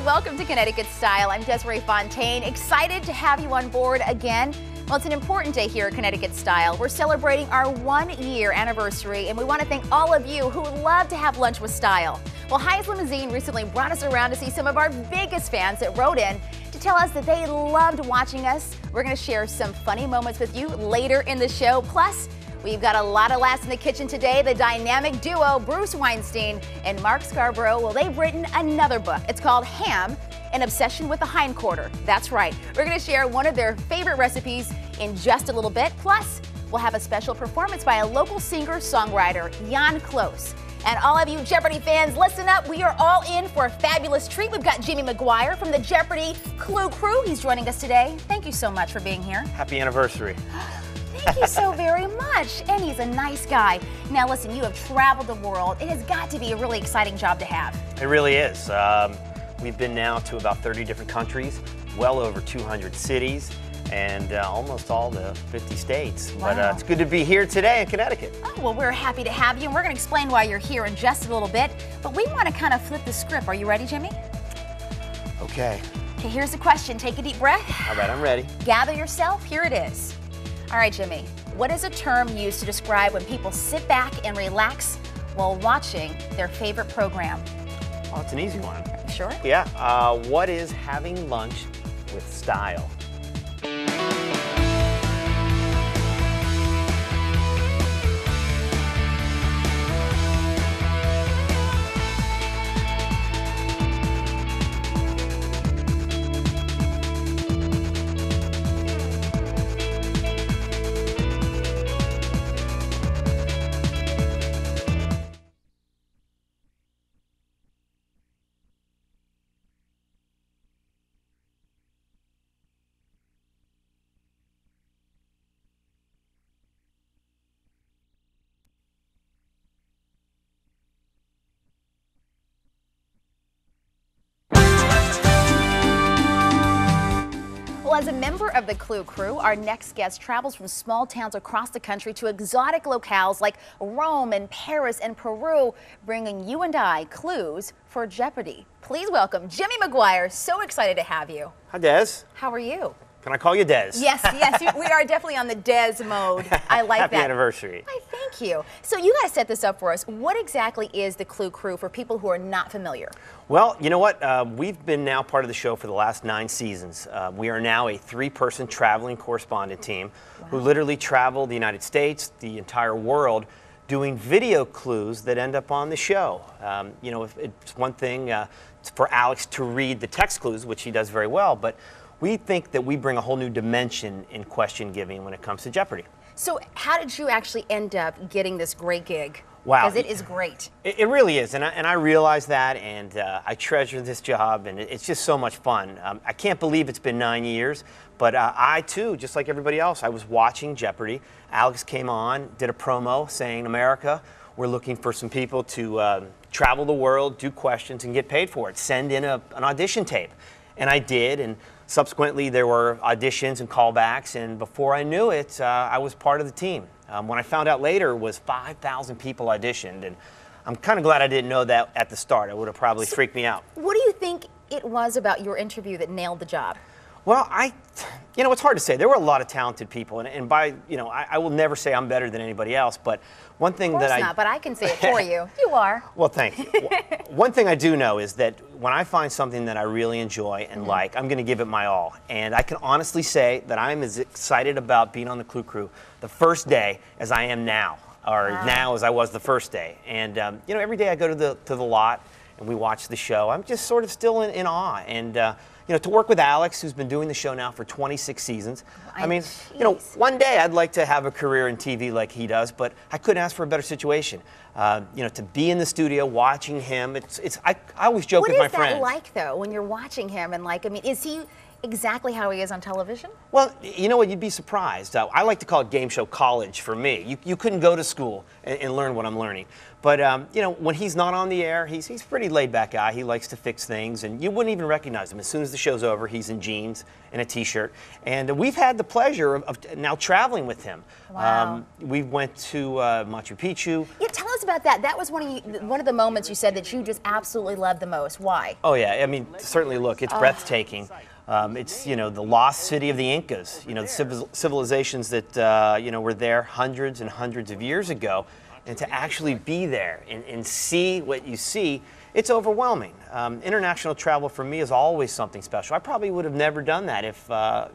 welcome to Connecticut Style. I'm Desiree Fontaine, excited to have you on board again. Well, it's an important day here at Connecticut Style. We're celebrating our 1-year anniversary, and we want to thank all of you who love to have lunch with style. Well, Heinz Limousine recently brought us around to see some of our biggest fans that wrote in to tell us that they loved watching us. We're going to share some funny moments with you later in the show. Plus, we've got a lot of laughs in the kitchen today. The dynamic duo Bruce Weinstein and Mark Scarborough, well, they've written another book. It's called Ham, An Obsession with the Hindquarter. That's right. We're going to share one of their favorite recipes in just a little bit. Plus, we'll have a special performance by a local singer-songwriter, Jan Close. And all of you Jeopardy fans, listen up. We are all in for a fabulous treat. We've got Jimmy McGuire from the Jeopardy Clue Crew. He's joining us today. Thank you so much for being here. Happy anniversary. Thank you so very much. And he's a nice guy. Now listen, you have traveled the world. It has got to be a really exciting job to have. It really is. We've been now to about 30 different countries, well over 200 cities, and almost all the 50 states. Wow. But it's good to be here today in Connecticut. Oh, well, we're happy to have you, and we're going to explain why you're here in just a little bit. But we want to kind of flip the script. Are you ready, Jimmy? Okay. Okay, here's the question. Take a deep breath. All right, I'm ready. Gather yourself. Here it is. All right, Jimmy. What is a term used to describe when people sit back and relax while watching their favorite program? Oh, it's an easy one. Sure? Yeah. What is having lunch with style? Well, as a member of the Clue Crew, our next guest travels from small towns across the country to exotic locales like Rome and Paris and Peru, bringing you and I clues for Jeopardy. Please welcome Jimmy McGuire. So excited to have you. Hi, Des. How are you? Can I call you Des? Yes, yes, we are definitely on the Des mode. I like Happy that. anniversary. Why, thank you. So you guys set this up for us. What exactly is the Clue Crew for people who are not familiar? Well, you know what? We've been now part of the show for the last 9 seasons. We are now a 3-person traveling correspondent team who literally travel the United States, the entire world, doing video clues that end up on the show. You know, it's one thing for Alex to read the text clues, which he does very well, but we think that we bring a whole new dimension in question giving when it comes to Jeopardy. So how did you actually end up getting this great gig? Wow. Because it is great. It really is, and I realize that, and I treasure this job, and it's just so much fun. I can't believe it's been 9 years, but I too, just like everybody else, I was watching Jeopardy. Alex came on, did a promo saying, America, we're looking for some people to travel the world, do questions, and get paid for it. Send in an audition tape. And I did, and subsequently there were auditions and callbacks, and before I knew it, I was part of the team. When I found out later, it was 5,000 people auditioned, and I'm kind of glad I didn't know that at the start. It would have probably freaked me out. What do you think it was about your interview that nailed the job? Well, you know, it's hard to say. There were a lot of talented people, and by, you know, I will never say I'm better than anybody else, but one thing that I... Of course not, but I can say it for you. You are. Well, thank you. One thing I do know is that when I find something that I really enjoy and like, I'm going to give it my all. And I can honestly say that I'm as excited about being on the Clue Crew the first day as I am now, or now as I was the first day. And, you know, every day I go to the lot and we watch the show, I'm just sort of still in awe. And, you know, to work with Alex, who's been doing the show now for 26 seasons. I mean, you know, one day I'd like to have a career in TV like he does, but I couldn't ask for a better situation. You know, to be in the studio watching him, I always joke with my friends. What is that like, though, when you're watching him? And like, I mean, is he exactly how he is on television? Well, you know what, you'd be surprised. I like to call it game show college for me. You couldn't go to school and learn what I'm learning. But, you know, when he's not on the air, he's a pretty laid-back guy. He likes to fix things, and you wouldn't even recognize him. As soon as the show's over, he's in jeans and a T-shirt. And we've had the pleasure of now traveling with him. Wow. We went to Machu Picchu. Yeah, tell us about that. That was one of the moments you said that you just absolutely loved the most. Why? Oh, yeah. I mean, certainly, look, it's breathtaking. It's, you know, the lost city of the Incas, you know, the civilizations that, you know, were there hundreds and hundreds of years ago. And to actually be there and see what you see, it's overwhelming. International travel for me is always something special. I probably would have never done that if,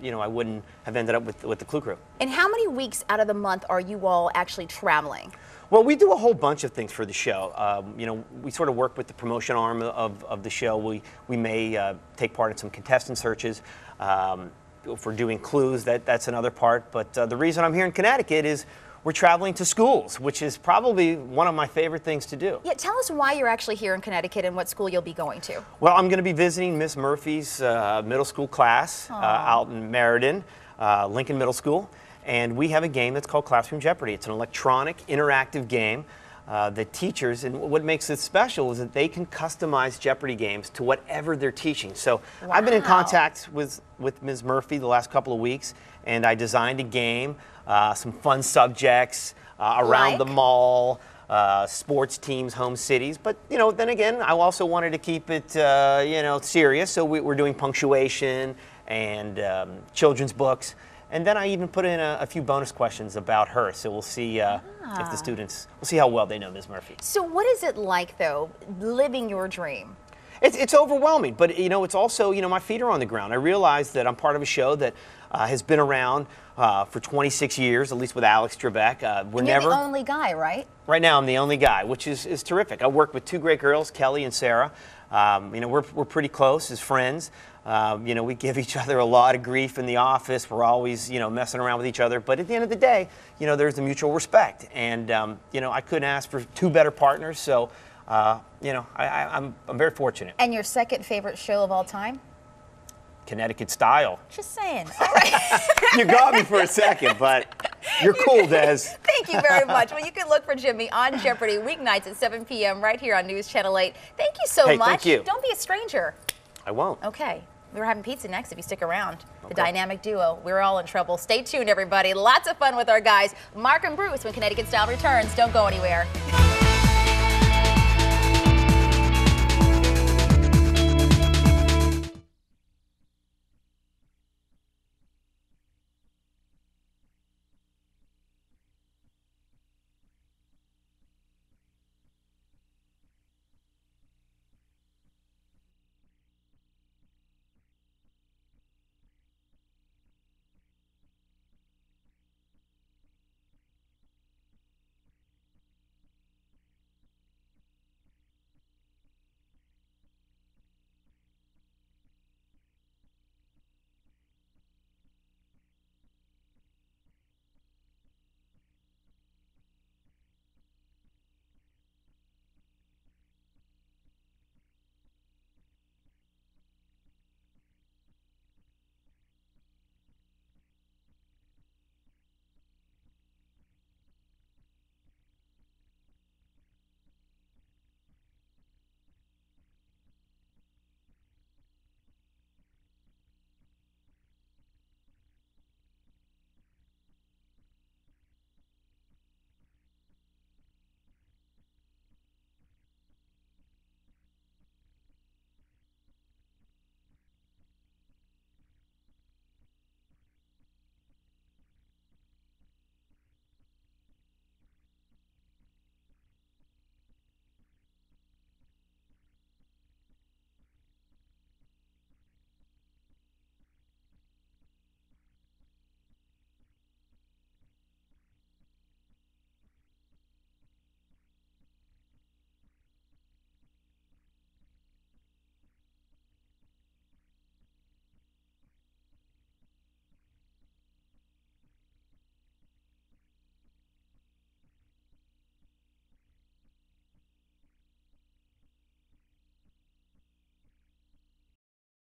you know, I wouldn't have ended up with the Clue Crew. And how many weeks out of the month are you all actually traveling? Well, we do a whole bunch of things for the show. You know, we sort of work with the promotion arm of the show. We may take part in some contestant searches. If we're doing clues, that's another part. But the reason I'm here in Connecticut is we're traveling to schools, which is probably one of my favorite things to do. Yeah, tell us why you're actually here in Connecticut and what school you'll be going to. Well, I'm going to be visiting Miss Murphy's middle school class out in Meriden, Lincoln Middle School. And we have a game that's called Classroom Jeopardy. It's an electronic, interactive game that teachers, and what makes it special is that they can customize Jeopardy games to whatever they're teaching. So I've been in contact with Ms. Murphy the last couple of weeks, and I designed a game, some fun subjects around the mall, sports teams, home cities. But, you know, then again, I also wanted to keep it, you know, serious. So we're doing punctuation and children's books. And then I even put in a few bonus questions about her, so we'll see if the students, we'll see how well they know Ms. Murphy. So what is it like, though, living your dream? It's overwhelming, but, you know, it's also, you know, my feet are on the ground. I realize that I'm part of a show that has been around for 26 years, at least with Alex Trebek. You're the only guy, right? Right now, I'm the only guy, which is terrific. I work with two great girls, Kelly and Sarah. You know, we're pretty close as friends. You know, we give each other a lot of grief in the office. We're always, you know, messing around with each other. But at the end of the day, you know, there's a mutual respect. And, you know, I couldn't ask for two better partners. So, you know, I'm very fortunate. And your second favorite show of all time? Connecticut Style. Just saying. All right. You got me for a second, but you're cool, Des. Thank you very much. Well, you can look for Jimmy on Jeopardy weeknights at 7 p.m. right here on News Channel 8. Thank you so much. Thank you. Don't be a stranger. I won't. Okay. We're having pizza next if you stick around. The dynamic duo. We're all in trouble. Stay tuned, everybody. Lots of fun with our guys, Mark and Bruce, when Connecticut Style returns. Don't go anywhere.